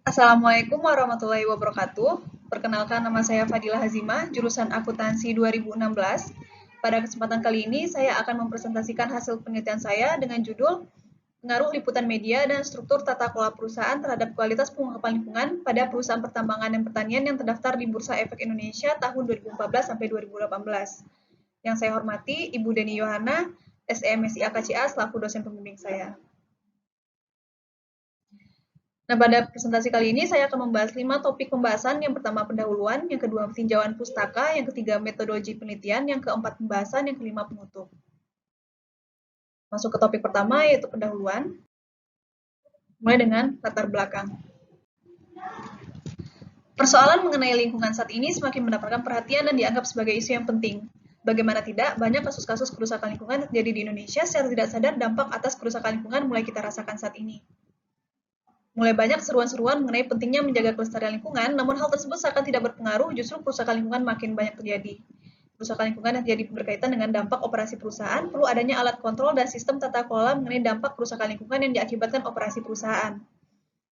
Assalamualaikum warahmatullahi wabarakatuh. Perkenalkan, nama saya Fadilah Hazimah, jurusan Akuntansi 2016. Pada kesempatan kali ini, saya akan mempresentasikan hasil penelitian saya dengan judul Pengaruh Liputan Media dan Struktur Tata Kelola Perusahaan terhadap Kualitas Pengungkapan Lingkungan pada Perusahaan Pertambangan dan Pertanian yang terdaftar di Bursa Efek Indonesia tahun 2014 sampai 2018. Yang saya hormati, Ibu Deni Yohana, SEMSI AKCA, selaku dosen pembimbing saya. Nah, pada presentasi kali ini saya akan membahas 5 topik pembahasan. Yang pertama pendahuluan, yang kedua tinjauan pustaka, yang ketiga metodologi penelitian, yang keempat pembahasan, yang kelima penutup. Masuk ke topik pertama, yaitu pendahuluan. Mulai dengan latar belakang. Persoalan mengenai lingkungan saat ini semakin mendapatkan perhatian dan dianggap sebagai isu yang penting. Bagaimana tidak, banyak kasus-kasus kerusakan lingkungan yang terjadi di Indonesia secara tidak sadar dampak atas kerusakan lingkungan mulai kita rasakan saat ini. Mulai banyak seruan-seruan mengenai pentingnya menjaga kelestarian lingkungan, namun hal tersebut seakan tidak berpengaruh, justru kerusakan lingkungan makin banyak terjadi. Kerusakan lingkungan yang terjadi berkaitan dengan dampak operasi perusahaan, perlu adanya alat kontrol dan sistem tata kelola mengenai dampak kerusakan lingkungan yang diakibatkan operasi perusahaan.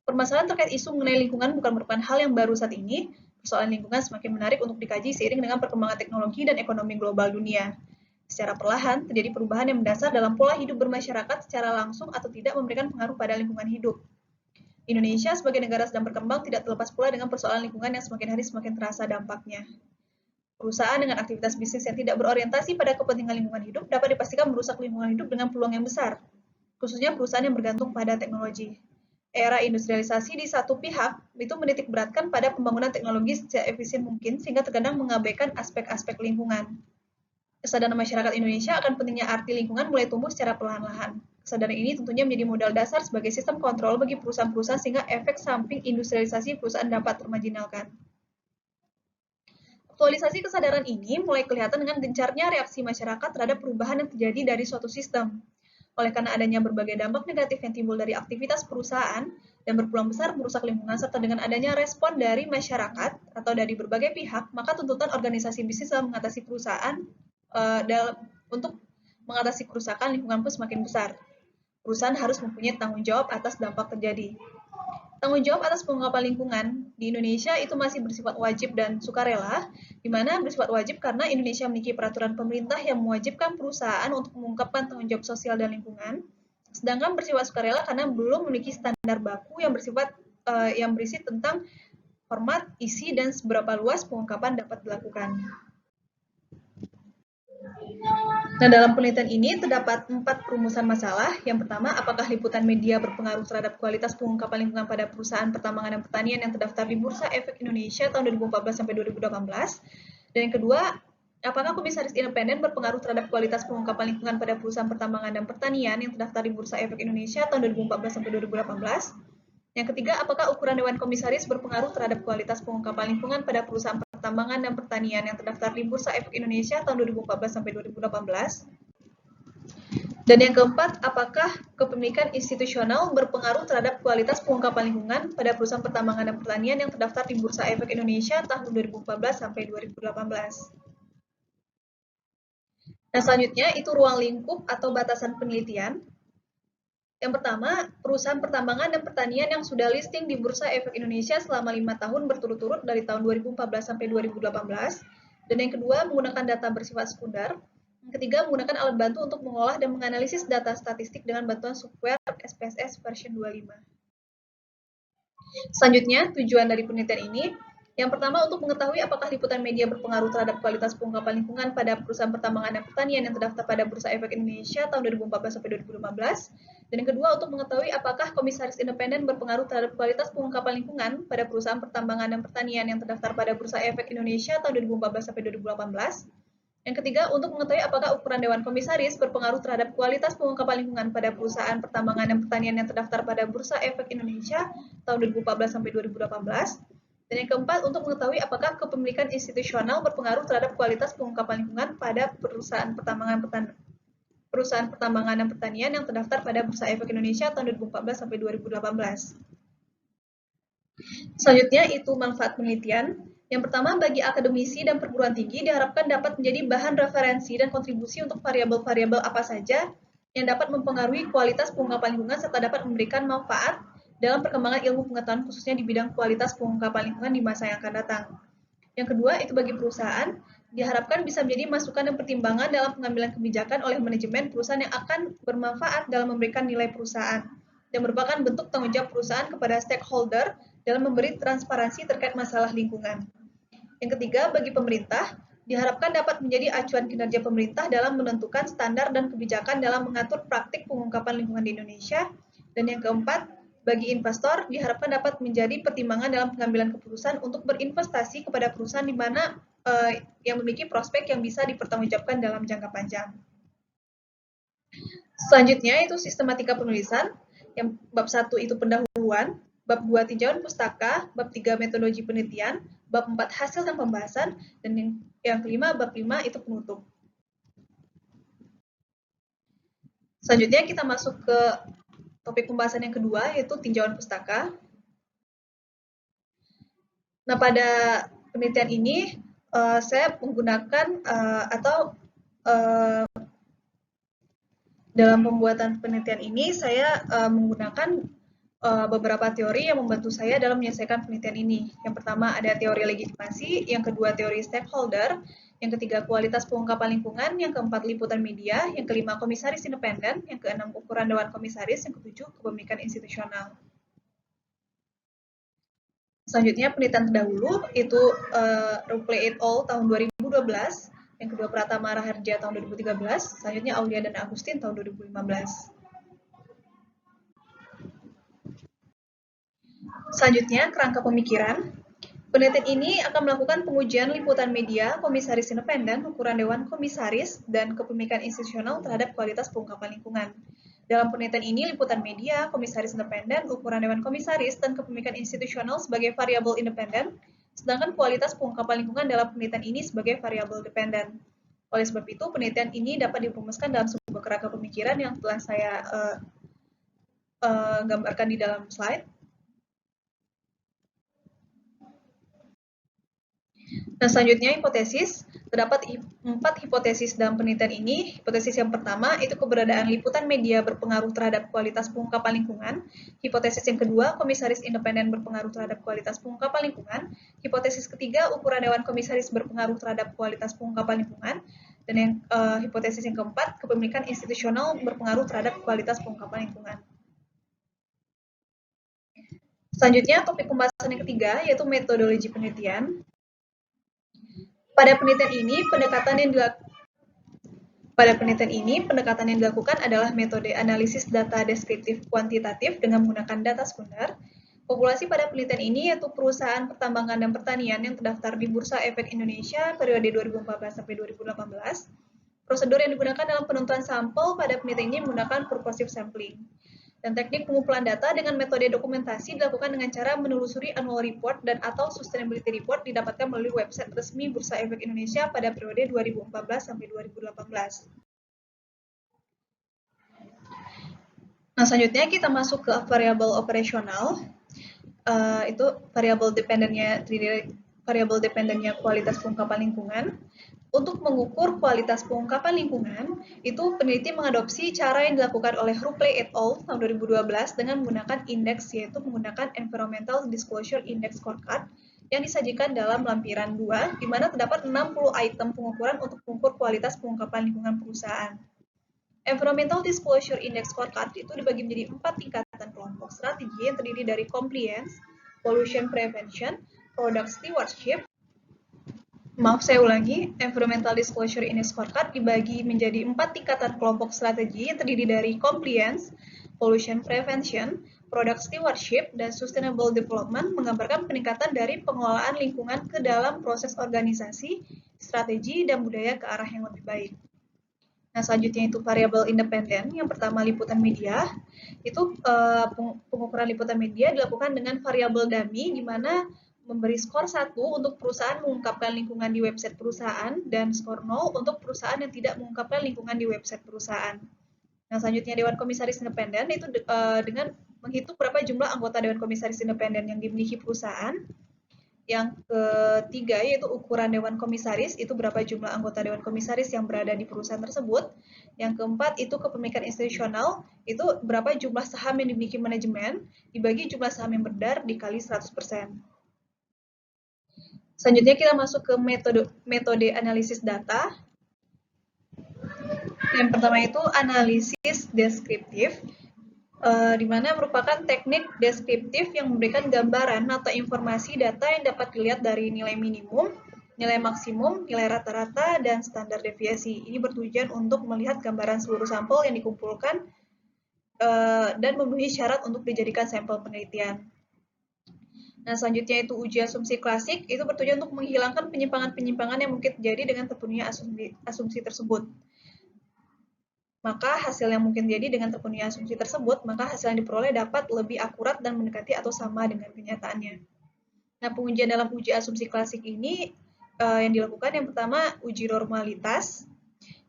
Permasalahan terkait isu mengenai lingkungan bukan merupakan hal yang baru saat ini. Persoalan lingkungan semakin menarik untuk dikaji seiring dengan perkembangan teknologi dan ekonomi global dunia. Secara perlahan, terjadi perubahan yang mendasar dalam pola hidup bermasyarakat secara langsung atau tidak memberikan pengaruh pada lingkungan hidup. Indonesia sebagai negara sedang berkembang tidak terlepas pula dengan persoalan lingkungan yang semakin hari semakin terasa dampaknya. Perusahaan dengan aktivitas bisnis yang tidak berorientasi pada kepentingan lingkungan hidup dapat dipastikan merusak lingkungan hidup dengan peluang yang besar, khususnya perusahaan yang bergantung pada teknologi. Era industrialisasi di satu pihak itu menitik beratkan pada pembangunan teknologi secara efisien mungkin sehingga terkadang mengabaikan aspek-aspek lingkungan. Kesadaran masyarakat Indonesia akan pentingnya arti lingkungan mulai tumbuh secara perlahan-lahan. Kesadaran ini tentunya menjadi modal dasar sebagai sistem kontrol bagi perusahaan-perusahaan sehingga efek samping industrialisasi perusahaan dapat termarginalkan. Aktualisasi kesadaran ini mulai kelihatan dengan gencarnya reaksi masyarakat terhadap perubahan yang terjadi dari suatu sistem. Oleh karena adanya berbagai dampak negatif yang timbul dari aktivitas perusahaan dan berpeluang besar merusak lingkungan serta dengan adanya respon dari masyarakat atau dari berbagai pihak, maka tuntutan organisasi bisnis dalam mengatasi perusahaan untuk mengatasi kerusakan lingkungan pun semakin besar. Perusahaan harus mempunyai tanggung jawab atas dampak terjadi. Tanggung jawab atas pengungkapan lingkungan di Indonesia itu masih bersifat wajib dan sukarela, di mana bersifat wajib karena Indonesia memiliki peraturan pemerintah yang mewajibkan perusahaan untuk mengungkapkan tanggung jawab sosial dan lingkungan, sedangkan bersifat sukarela karena belum memiliki standar baku yang yang berisi tentang format, isi, dan seberapa luas pengungkapan dapat dilakukan. Nah, dalam penelitian ini terdapat 4 perumusan masalah. Yang pertama, apakah liputan media berpengaruh terhadap kualitas pengungkapan lingkungan pada perusahaan pertambangan dan pertanian yang terdaftar di Bursa Efek Indonesia tahun 2014 sampai 2018? Dan yang kedua, apakah komisaris independen berpengaruh terhadap kualitas pengungkapan lingkungan pada perusahaan pertambangan dan pertanian yang terdaftar di Bursa Efek Indonesia tahun 2014 sampai 2018? Yang ketiga, apakah ukuran Dewan Komisaris berpengaruh terhadap kualitas pengungkapan lingkungan pada perusahaan pertambangan dan pertanian yang terdaftar di Bursa Efek Indonesia tahun 2014 sampai 2018? Dan yang keempat, apakah kepemilikan institusional berpengaruh terhadap kualitas pengungkapan lingkungan pada perusahaan pertambangan dan pertanian yang terdaftar di Bursa Efek Indonesia tahun 2014 sampai 2018? Nah, selanjutnya itu ruang lingkup atau batasan penelitian. Yang pertama, perusahaan pertambangan dan pertanian yang sudah listing di Bursa Efek Indonesia selama 5 tahun berturut-turut dari tahun 2014 sampai 2018. Dan yang kedua, menggunakan data bersifat sekunder. Yang ketiga, menggunakan alat bantu untuk mengolah dan menganalisis data statistik dengan bantuan software SPSS version 25. Selanjutnya, tujuan dari penelitian ini, yang pertama untuk mengetahui apakah liputan media berpengaruh terhadap kualitas pengungkapan lingkungan pada perusahaan pertambangan dan pertanian yang terdaftar pada Bursa Efek Indonesia tahun 2014 sampai 2015. Dan yang kedua untuk mengetahui apakah komisaris independen berpengaruh terhadap kualitas pengungkapan lingkungan pada perusahaan pertambangan dan pertanian yang terdaftar pada Bursa Efek Indonesia tahun 2014 sampai 2018. Yang ketiga, untuk mengetahui apakah ukuran Dewan Komisaris berpengaruh terhadap kualitas pengungkapan lingkungan pada perusahaan pertambangan dan pertanian yang terdaftar pada Bursa Efek Indonesia tahun 2014 sampai 2018. Dan yang keempat, untuk mengetahui apakah kepemilikan institusional berpengaruh terhadap kualitas pengungkapan lingkungan pada perusahaan pertambangan dan pertanian yang terdaftar pada Bursa Efek Indonesia tahun 2014 sampai 2018. Selanjutnya itu manfaat penelitian. Yang pertama, bagi akademisi dan perguruan tinggi diharapkan dapat menjadi bahan referensi dan kontribusi untuk variabel-variabel apa saja yang dapat mempengaruhi kualitas pengungkapan lingkungan serta dapat memberikan manfaat dalam perkembangan ilmu pengetahuan khususnya di bidang kualitas pengungkapan lingkungan di masa yang akan datang. Yang kedua, itu bagi perusahaan, diharapkan bisa menjadi masukan dan pertimbangan dalam pengambilan kebijakan oleh manajemen perusahaan yang akan bermanfaat dalam memberikan nilai perusahaan dan merupakan bentuk tanggung jawab perusahaan kepada stakeholder dalam memberi transparansi terkait masalah lingkungan. Yang ketiga, bagi pemerintah, diharapkan dapat menjadi acuan kinerja pemerintah dalam menentukan standar dan kebijakan dalam mengatur praktik pengungkapan lingkungan di Indonesia. Dan yang keempat, bagi investor, diharapkan dapat menjadi pertimbangan dalam pengambilan keputusan untuk berinvestasi kepada perusahaan di mana yang memiliki prospek yang bisa dipertanggungjawabkan dalam jangka panjang. Selanjutnya itu sistematika penulisan. Yang bab 1 itu pendahuluan, bab 2 tinjauan pustaka, bab 3 metodologi penelitian, bab 4 hasil dan pembahasan, dan yang kelima bab 5 itu penutup. Selanjutnya kita masuk ke topik pembahasan yang kedua, yaitu tinjauan pustaka. Nah, pada penelitian ini saya menggunakan dalam pembuatan penelitian ini saya menggunakan beberapa teori yang membantu saya dalam menyelesaikan penelitian ini. Yang pertama ada teori legitimasi, yang kedua teori stakeholder, yang ketiga kualitas pengungkapan lingkungan, yang keempat liputan media, yang kelima komisaris independen, yang keenam ukuran dewan komisaris, yang ketujuh kepemilikan institusional. Selanjutnya penelitian terdahulu itu Ruple et al. Tahun 2012, yang kedua Pratama Raharja tahun 2013, selanjutnya Aulia dan Agustin tahun 2015. Selanjutnya, kerangka pemikiran. Penelitian ini akan melakukan pengujian liputan media, komisaris independen, ukuran dewan komisaris, dan kepemilikan institusional terhadap kualitas pengungkapan lingkungan. Dalam penelitian ini, liputan media, komisaris independen, ukuran dewan komisaris, dan kepemilikan institusional sebagai variabel independen, sedangkan kualitas pengungkapan lingkungan dalam penelitian ini sebagai variabel dependen. Oleh sebab itu, penelitian ini dapat dirumuskan dalam sebuah kerangka pemikiran yang telah saya gambarkan di dalam slide. Nah, selanjutnya hipotesis. Terdapat 4 hipotesis dalam penelitian ini. Hipotesis yang pertama itu keberadaan liputan media berpengaruh terhadap kualitas pengungkapan lingkungan. Hipotesis yang kedua, komisaris independen berpengaruh terhadap kualitas pengungkapan lingkungan. Hipotesis ketiga, ukuran dewan komisaris berpengaruh terhadap kualitas pengungkapan lingkungan. Dan yang hipotesis yang keempat, kepemilikan institusional berpengaruh terhadap kualitas pengungkapan lingkungan. Selanjutnya, topik pembahasan yang ketiga yaitu metodologi penelitian. Pada penelitian ini, pendekatan yang dilakukan adalah metode analisis data deskriptif kuantitatif dengan menggunakan data sekunder. Populasi pada penelitian ini yaitu perusahaan pertambangan dan pertanian yang terdaftar di Bursa Efek Indonesia periode 2014 sampai 2018. Prosedur yang digunakan dalam penentuan sampel pada penelitian ini menggunakan purposive sampling. Dan teknik pengumpulan data dengan metode dokumentasi dilakukan dengan cara menelusuri annual report dan atau sustainability report didapatkan melalui website resmi Bursa Efek Indonesia pada periode 2014 sampai 2018. Nah, selanjutnya kita masuk ke variabel operasional. Itu variabel dependennya kualitas pengungkapan lingkungan. Untuk mengukur kualitas pengungkapan lingkungan, itu peneliti mengadopsi cara yang dilakukan oleh Ruple et al. Tahun 2012 dengan menggunakan indeks, yaitu menggunakan Environmental Disclosure Index Scorecard yang disajikan dalam lampiran 2, di mana terdapat 60 item pengukuran untuk mengukur kualitas pengungkapan lingkungan perusahaan. Environmental Disclosure Index Scorecard itu dibagi menjadi 4 tingkatan kelompok strategi yang terdiri dari compliance, pollution prevention, product stewardship. Environmental Disclosure Index Scorecard dibagi menjadi 4 tingkatan kelompok strategi yang terdiri dari compliance, pollution prevention, product stewardship, dan sustainable development, menggambarkan peningkatan dari pengelolaan lingkungan ke dalam proses organisasi, strategi, dan budaya ke arah yang lebih baik. Nah, selanjutnya itu variabel independen. Yang pertama liputan media. Itu pengukuran liputan media dilakukan dengan variabel dummy, di mana memberi skor 1 untuk perusahaan mengungkapkan lingkungan di website perusahaan dan skor 0 untuk perusahaan yang tidak mengungkapkan lingkungan di website perusahaan. Nah, selanjutnya Dewan Komisaris Independen itu dengan menghitung berapa jumlah anggota Dewan Komisaris Independen yang dimiliki perusahaan. Yang ketiga yaitu ukuran Dewan Komisaris, itu berapa jumlah anggota Dewan Komisaris yang berada di perusahaan tersebut. Yang keempat itu kepemilikan institusional, itu berapa jumlah saham yang dimiliki manajemen, dibagi jumlah saham yang beredar dikali 100%. Selanjutnya kita masuk ke metode analisis data. Yang pertama itu analisis deskriptif, di mana merupakan teknik deskriptif yang memberikan gambaran atau informasi data yang dapat dilihat dari nilai minimum, nilai maksimum, nilai rata-rata, dan standar deviasi. Ini bertujuan untuk melihat gambaran seluruh sampel yang dikumpulkan dan memenuhi syarat untuk dijadikan sampel penelitian. Nah, selanjutnya itu uji asumsi klasik, itu bertujuan untuk menghilangkan penyimpangan-penyimpangan yang mungkin terjadi dengan terpenuhnya asumsi tersebut. Maka hasil yang mungkin terjadi dengan terpenuhnya asumsi tersebut, maka hasil yang diperoleh dapat lebih akurat dan mendekati atau sama dengan kenyataannya. Nah, pengujian dalam uji asumsi klasik ini yang dilakukan yang pertama uji normalitas,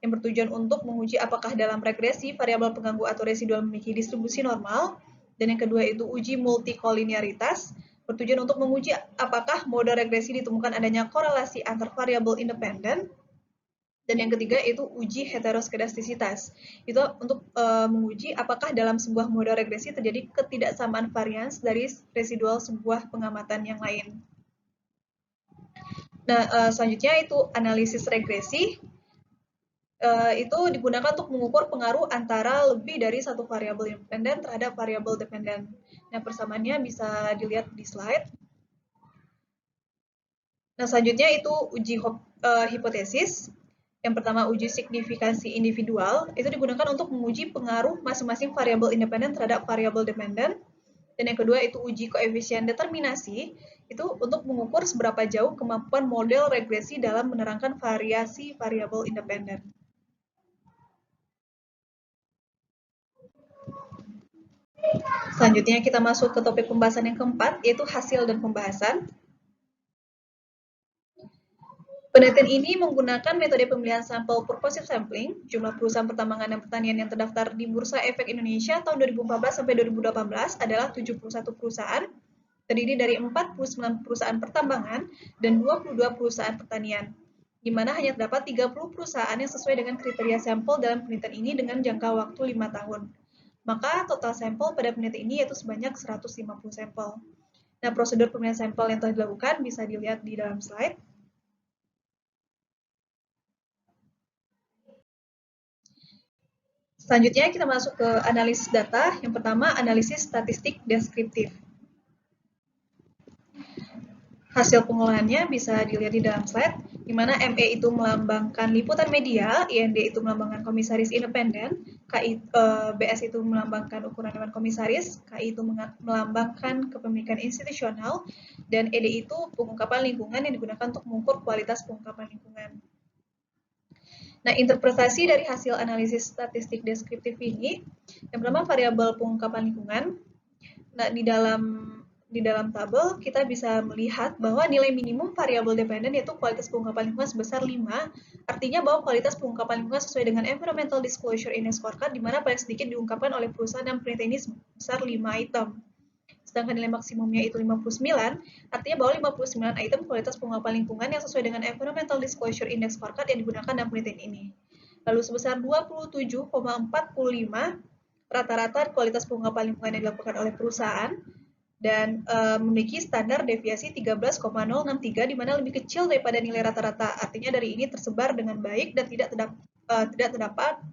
yang bertujuan untuk menguji apakah dalam regresi variabel pengganggu atau residual memiliki distribusi normal, dan yang kedua itu uji multikolinearitas, bertujuan untuk menguji apakah mode regresi ditemukan adanya korelasi antar variabel independen, dan yang ketiga itu uji heteroskedastisitas. Itu untuk menguji apakah dalam sebuah mode regresi terjadi ketidaksamaan varians dari residual sebuah pengamatan yang lain. Nah, selanjutnya itu analisis regresi. Itu digunakan untuk mengukur pengaruh antara lebih dari satu variabel independen terhadap variabel dependen. Nah, persamaannya bisa dilihat di slide. Nah, selanjutnya itu uji hipotesis. Yang pertama uji signifikansi individual, itu digunakan untuk menguji pengaruh masing-masing variabel independen terhadap variabel dependen. Dan yang kedua itu uji koefisien determinasi, itu untuk mengukur seberapa jauh kemampuan model regresi dalam menerangkan variasi variabel independen. Selanjutnya kita masuk ke topik pembahasan yang keempat, yaitu hasil dan pembahasan. Penelitian ini menggunakan metode pemilihan sampel purposive sampling. Jumlah perusahaan pertambangan dan pertanian yang terdaftar di Bursa Efek Indonesia tahun 2014 sampai 2018 adalah 71 perusahaan, terdiri dari 49 perusahaan pertambangan dan 22 perusahaan pertanian, di mana hanya terdapat 30 perusahaan yang sesuai dengan kriteria sampel dalam penelitian ini dengan jangka waktu 5 tahun. Maka total sampel pada penelitian ini yaitu sebanyak 150 sampel. Nah, prosedur pemilihan sampel yang telah dilakukan bisa dilihat di dalam slide. Selanjutnya kita masuk ke analisis data. Yang pertama, analisis statistik deskriptif. Hasil pengolahannya bisa dilihat di dalam slide, di mana ME itu melambangkan liputan media, IND itu melambangkan komisaris independen, BS itu melambangkan ukuran dewan komisaris, KI itu melambangkan kepemilikan institusional, dan ED itu pengungkapan lingkungan yang digunakan untuk mengukur kualitas pengungkapan lingkungan. Nah, interpretasi dari hasil analisis statistik deskriptif ini, yang pertama variabel pengungkapan lingkungan. Nah, di dalam tabel kita bisa melihat bahwa nilai minimum variabel dependen yaitu kualitas pengungkapan lingkungan sebesar 5, artinya bahwa kualitas pengungkapan lingkungan sesuai dengan Environmental Disclosure Index Scorecard, di mana paling sedikit diungkapkan oleh perusahaan yang penelitian ini sebesar 5 item. Sedangkan nilai maksimumnya itu 59, artinya bahwa 59 item kualitas pengungkapan lingkungan yang sesuai dengan Environmental Disclosure Index Scorecard yang digunakan dalam penelitian ini. Lalu sebesar 27,45 rata-rata kualitas pengungkapan lingkungan yang dilakukan oleh perusahaan dan memiliki standar deviasi 13,063, di mana lebih kecil daripada nilai rata-rata. Artinya dari ini tersebar dengan baik dan tidak terdapat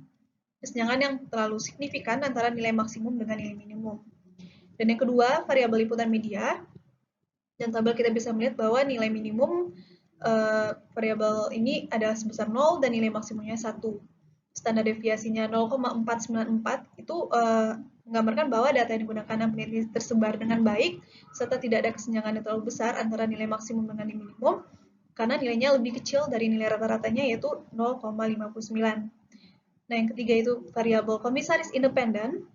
kesenjangan yang terlalu signifikan antara nilai maksimum dengan nilai minimum. Dan yang kedua, variabel liputan media. Dan tabel kita bisa melihat bahwa nilai minimum variabel ini adalah sebesar 0 dan nilai maksimumnya 1. Standar deviasinya 0,494 itu menggambarkan bahwa data yang digunakan dalam penelitian tersebar dengan baik, serta tidak ada kesenjangan yang terlalu besar antara nilai maksimum dengan nilai minimum, karena nilainya lebih kecil dari nilai rata-ratanya yaitu 0,59. Nah, yang ketiga itu variabel komisaris independen,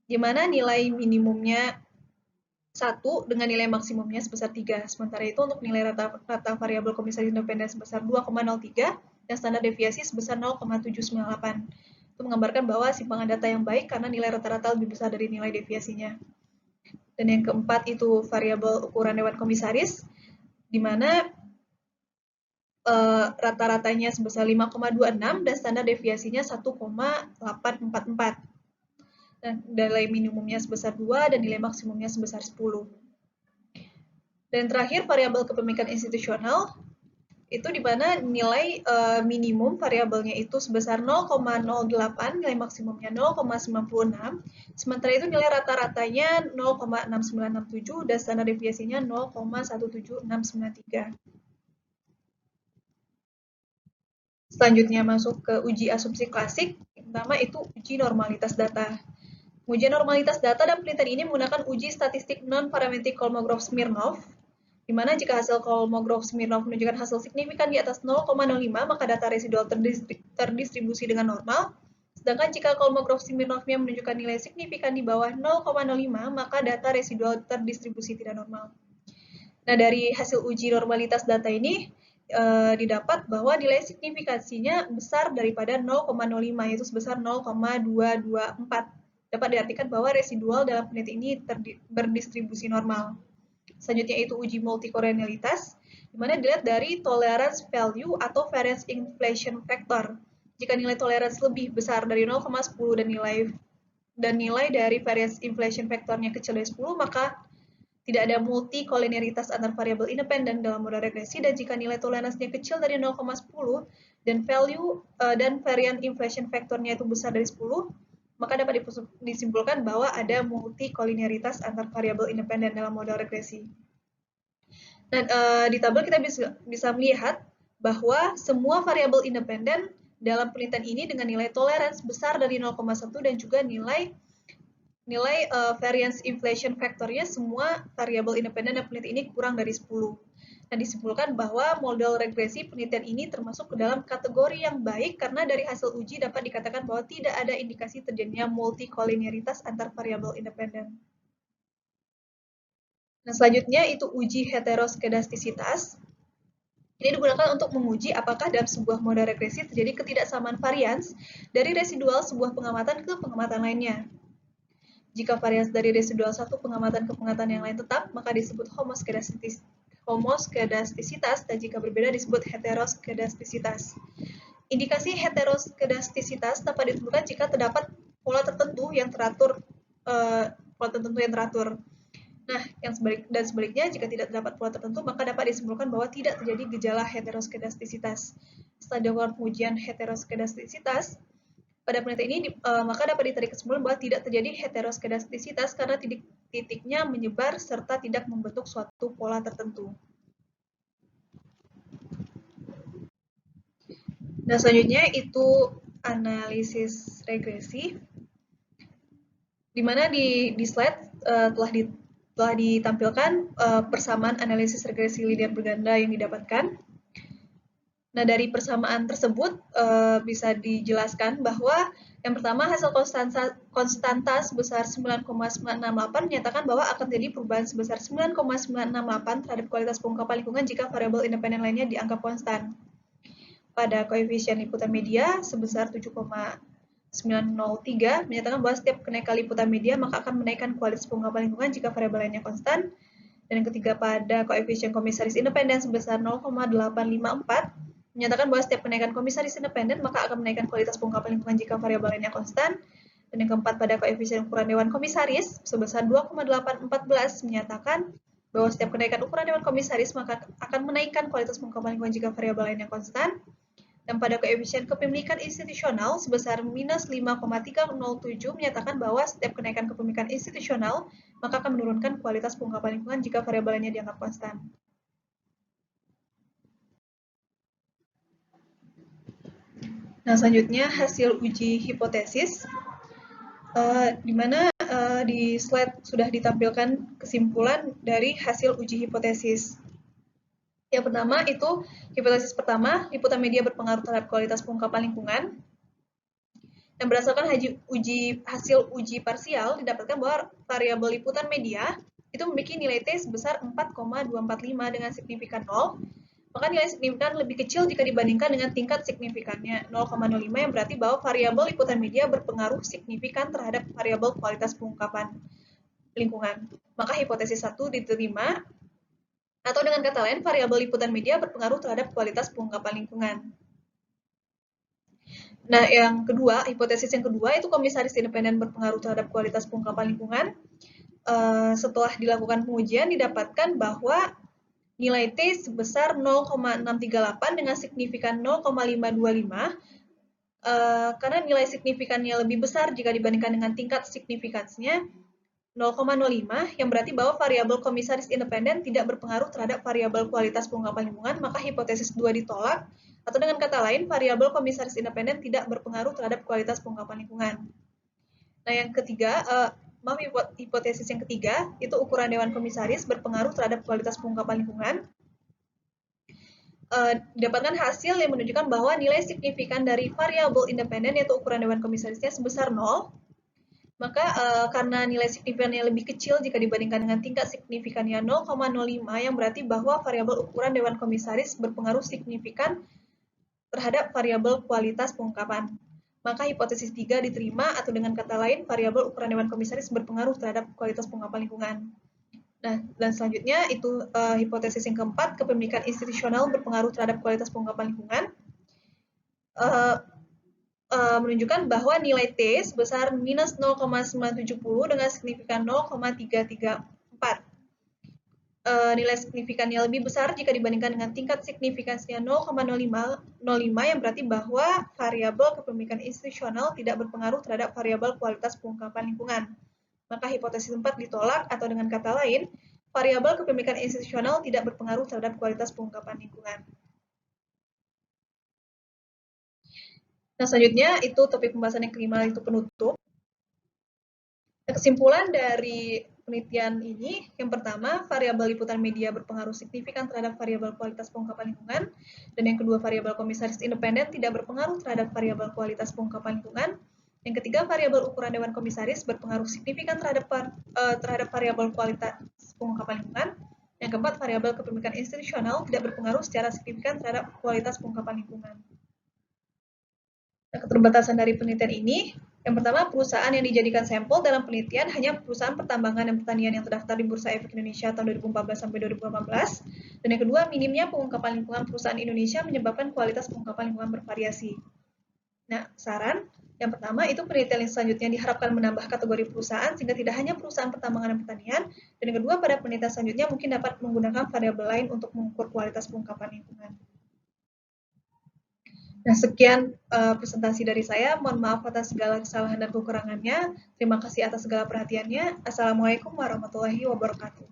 di mana nilai minimumnya 1 dengan nilai maksimumnya sebesar 3. Sementara itu untuk nilai rata variabel komisaris independen sebesar 2,03 dan standar deviasi sebesar 0,798. Itu menggambarkan bahwa simpangan data yang baik karena nilai rata-rata lebih besar dari nilai deviasinya. Dan yang keempat itu variabel ukuran dewan komisaris, di mana rata-ratanya sebesar 5,26 dan standar deviasinya 1,844. Dan nilai minimumnya sebesar 2 dan nilai maksimumnya sebesar 10. Dan terakhir, variabel kepemilikan institusional, itu di mana nilai minimum variabelnya itu sebesar 0,08, nilai maksimumnya 0,96, sementara itu nilai rata-ratanya 0,6967 dan standar deviasinya 0,17693. Selanjutnya masuk ke uji asumsi klasik, yang pertama itu uji normalitas data. Ujian normalitas data dan penelitian ini menggunakan uji statistik non-parametric Kolmogorov-Smirnov, di mana jika hasil Kolmogorov-Smirnov menunjukkan hasil signifikan di atas 0,05, maka data residual terdistribusi dengan normal. Sedangkan jika Kolmogorov-Smirnovnya menunjukkan nilai signifikan di bawah 0,05, maka data residual terdistribusi tidak normal. Nah, dari hasil uji normalitas data ini, didapat bahwa nilai signifikansinya besar daripada 0,05, yaitu sebesar 0,224. Dapat diartikan bahwa residual dalam penelitian ini berdistribusi normal. Selanjutnya itu uji multikolonialitas, di mana dilihat dari tolerance value atau variance inflation factor. Jika nilai tolerance lebih besar dari 0,10 dan nilai dari variance inflation factornya kecil dari 10, maka tidak ada multikoliniaritas antar variabel independen dalam model regresi, dan jika nilai toleransinya kecil dari 0,10 dan varian inflation factornya itu besar dari 10, maka dapat disimpulkan bahwa ada multikoliniaritas antar variabel independen dalam model regresi. Dan di tabel kita bisa melihat bahwa semua variabel independen dalam penelitian ini dengan nilai toleransi besar dari 0,1 dan juga nilai variance inflation factornya semua variabel independen dan penelitian ini kurang dari 10. Dan disimpulkan bahwa model regresi penelitian ini termasuk ke dalam kategori yang baik karena dari hasil uji dapat dikatakan bahwa tidak ada indikasi terjadinya multikoliniaritas antar variabel independen. Nah, selanjutnya itu uji heteroskedastisitas. Ini digunakan untuk menguji apakah dalam sebuah model regresi terjadi ketidaksamaan varians dari residual sebuah pengamatan ke pengamatan lainnya. Jika varians dari residual satu pengamatan ke pengamatan yang lain tetap, maka disebut homoskedastisitas, dan jika berbeda disebut heteroskedastisitas. Indikasi heteroskedastisitas dapat ditentukan jika terdapat pola tertentu yang teratur. Nah, sebaliknya, jika tidak terdapat pola tertentu, maka dapat disimpulkan bahwa tidak terjadi gejala heteroskedastisitas. Setelah dilakukan pengujian heteroskedastisitas, pada penelitian ini, maka dapat ditarik kesimpulan bahwa tidak terjadi heteroskedastisitas karena titik-titiknya menyebar serta tidak membentuk suatu pola tertentu. Nah, selanjutnya itu analisis regresi, di mana di slide telah ditampilkan persamaan analisis regresi linear berganda yang didapatkan. Nah, dari persamaan tersebut bisa dijelaskan bahwa yang pertama hasil konstanta sebesar 9,968 menyatakan bahwa akan terjadi perubahan sebesar 9,968 terhadap kualitas pengungkapan lingkungan jika variabel independen lainnya dianggap konstan. Pada koefisien liputan media sebesar 7,903 menyatakan bahwa setiap kenaikan liputan media maka akan menaikkan kualitas pengungkapan lingkungan jika variabel lainnya konstan. Dan yang ketiga pada koefisien komisaris independen sebesar 0,854 menyatakan bahwa setiap kenaikan komisaris independen maka akan menaikkan kualitas pengungkapan lingkungan jika variabel lainnya konstan. Dan yang keempat pada koefisien ukuran dewan komisaris sebesar 2,814 menyatakan bahwa setiap kenaikan ukuran dewan komisaris maka akan menaikkan kualitas pengungkapan lingkungan jika variabel lainnya konstan. Dan pada koefisien kepemilikan institusional sebesar minus 5,307 menyatakan bahwa setiap kenaikan kepemilikan institusional maka akan menurunkan kualitas pengungkapan lingkungan jika variabel lainnya dianggap konstan. Nah, selanjutnya hasil uji hipotesis, di mana di slide sudah ditampilkan kesimpulan dari hasil uji hipotesis. Yang pertama itu, hipotesis pertama, liputan media berpengaruh terhadap kualitas pengungkapan lingkungan. Dan berdasarkan hasil uji parsial, didapatkan bahwa variabel liputan media itu memiliki nilai T sebesar 4,245 dengan signifikan 0. Maka nilai signifikan lebih kecil jika dibandingkan dengan tingkat signifikannya 0,05 yang berarti bahwa variabel liputan media berpengaruh signifikan terhadap variabel kualitas pengungkapan lingkungan. Maka hipotesis 1 diterima Atau dengan kata lain, variabel liputan media berpengaruh terhadap kualitas pengungkapan lingkungan. Nah, yang kedua, hipotesis yang kedua itu komisaris independen berpengaruh terhadap kualitas pengungkapan lingkungan. Setelah dilakukan pengujian, didapatkan bahwa nilai T sebesar 0,638 dengan signifikan 0,525 karena nilai signifikannya lebih besar jika dibandingkan dengan tingkat signifikansinya 0,05 yang berarti bahwa variabel komisaris independen tidak berpengaruh terhadap variabel kualitas pengungkapan lingkungan, maka hipotesis 2 ditolak, atau dengan kata lain variabel komisaris independen tidak berpengaruh terhadap kualitas pengungkapan lingkungan. Nah, yang ketiga, hipotesis yang ketiga itu ukuran dewan komisaris berpengaruh terhadap kualitas pengungkapan lingkungan. Didapatkan hasil yang menunjukkan bahwa nilai signifikan dari variabel independen yaitu ukuran dewan komisarisnya sebesar 0. Maka karena nilai signifikannya lebih kecil jika dibandingkan dengan tingkat signifikannya 0,05 yang berarti bahwa variabel ukuran dewan komisaris berpengaruh signifikan terhadap variabel kualitas pengungkapan. Maka hipotesis 3 diterima atau dengan kata lain variabel ukuran dewan komisaris berpengaruh terhadap kualitas pengungkapan lingkungan. Nah, dan selanjutnya itu hipotesis yang keempat, kepemilikan institusional berpengaruh terhadap kualitas pengungkapan lingkungan. Menunjukkan bahwa nilai T sebesar minus 0,970 dengan signifikan 0,334. Nilai signifikannya lebih besar jika dibandingkan dengan tingkat signifikansinya 0,05 yang berarti bahwa variabel kepemilikan institusional tidak berpengaruh terhadap variabel kualitas pengungkapan lingkungan. Maka hipotesis 4 ditolak atau dengan kata lain, variabel kepemilikan institusional tidak berpengaruh terhadap kualitas pengungkapan lingkungan. Nah, selanjutnya itu topik pembahasan yang kelima, itu penutup. Kesimpulan dari penelitian ini, yang pertama, variabel liputan media berpengaruh signifikan terhadap variabel kualitas pengungkapan lingkungan, dan yang kedua, variabel komisaris independen tidak berpengaruh terhadap variabel kualitas pengungkapan lingkungan. Yang ketiga, variabel ukuran dewan komisaris berpengaruh signifikan terhadap variabel kualitas pengungkapan lingkungan. Yang keempat, variabel kepemilikan institusional tidak berpengaruh secara signifikan terhadap kualitas pengungkapan lingkungan. Nah, keterbatasan dari penelitian ini, yang pertama, perusahaan yang dijadikan sampel dalam penelitian hanya perusahaan pertambangan dan pertanian yang terdaftar di Bursa Efek Indonesia tahun 2014 sampai 2018. Dan yang kedua, minimnya pengungkapan lingkungan perusahaan Indonesia menyebabkan kualitas pengungkapan lingkungan bervariasi. Nah, saran yang pertama itu penelitian yang selanjutnya diharapkan menambah kategori perusahaan sehingga tidak hanya perusahaan pertambangan dan pertanian. Dan yang kedua, pada penelitian selanjutnya mungkin dapat menggunakan variabel lain untuk mengukur kualitas pengungkapan lingkungan. Nah, sekian presentasi dari saya. Mohon maaf atas segala kesalahan dan kekurangannya. Terima kasih atas segala perhatiannya. Assalamualaikum warahmatullahi wabarakatuh.